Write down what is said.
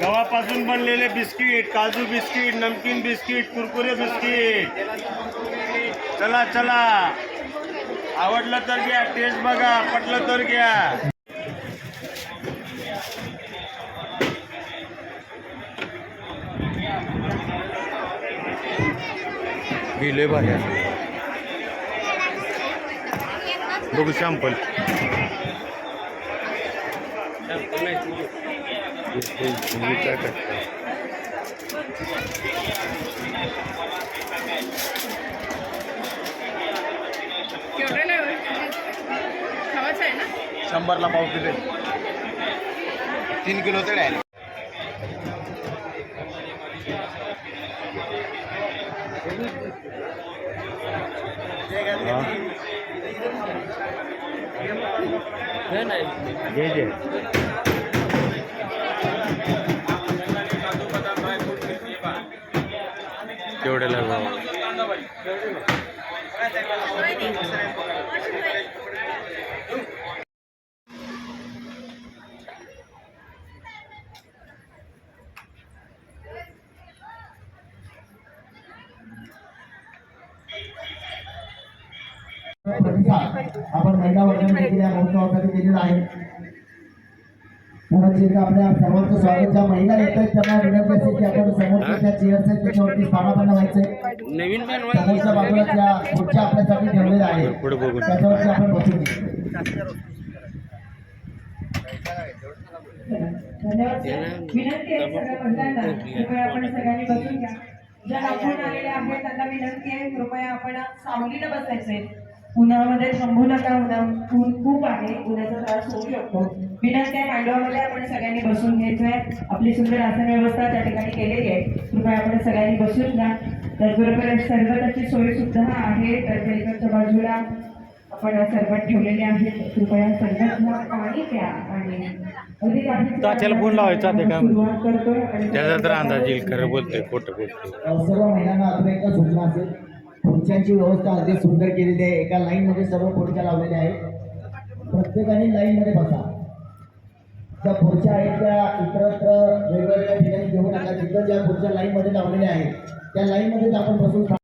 गव्हापासून बनलेले बिस्किट, काजू बिस्किट, नमकीन बिस्किट, कुरकुरे बिस्किट. चला चला, आवडलं तर घ्या, टेस्ट बघा, पटलं तर घ्या. गेले भारी बघू सॅम्पल. शंभरला पाव किलो, 3 किलो तरी आहे. केवढ्याला आपण महिला वर्गाने या महोत्सवासाठी केलेला आहे. आपल्या सर्वांचं स्वागत. ज्या महिला येत आहेत त्यांना विनंती असते की आपण समोरच्या चेअर्स आहेत त्याच्यावरती स्थानापन्न व्हायचंय. नवीन समोरच्या बाजूला ज्या खुर्च्या आपल्यासाठी ठेवलेल्या आहेत त्याच्यावरती आपण बसून विनंती आहे सगळ्या महिलांना, कृपया आपण सगळ्यांनी बसून घ्या. ज्या लांबून आलेल्या आहेत त्यांना विनंती आहे, कृपया आपण सावलीला बसायचंय. उन्हामध्ये थांबू नका, ऊन खूप आहे, उन्हाचा त्रास होऊ शकतो. विनंती आहे, मांडवामध्ये आपण सगळ्यांनी बसून घ्यायचंय. आपली सुंदर आसन व्यवस्था त्या ठिकाणी केलेली आहे, कृपया आपण सगळ्यांनी बसून घ्या. त्याचबरोबर सरबताची सोय सुद्धा आहे, तर इकडच्या बाजूला आपण सरबत ठेवलेले आहेत. कृपया सरबत घ्या, पाणी प्या आणि तात्याला फोन लावायचा ते काम सुरुवात करतोय आणि त्याचा तर अंदाज येईल. खरं बोलतोय, खोटं बोलतोय. सर्व महिलांना अजून एकदा सूचना असेल, खुर्च्यांची व्यवस्था अगदी सुंदर केलेली आहे. एका लाईन मध्ये सर्व खुर्च्या लावलेल्या आहेत. प्रत्येकाने लाईन मध्ये बसा. ज्या खुर्च्या आहेत त्या इतरत्र वेगवेगळ्या ठिकाणी घेऊ नका. जिथं ज्या खुर्च्या लाईन मध्ये लावलेल्या आहेत त्या लाईन मध्येच आपण बसून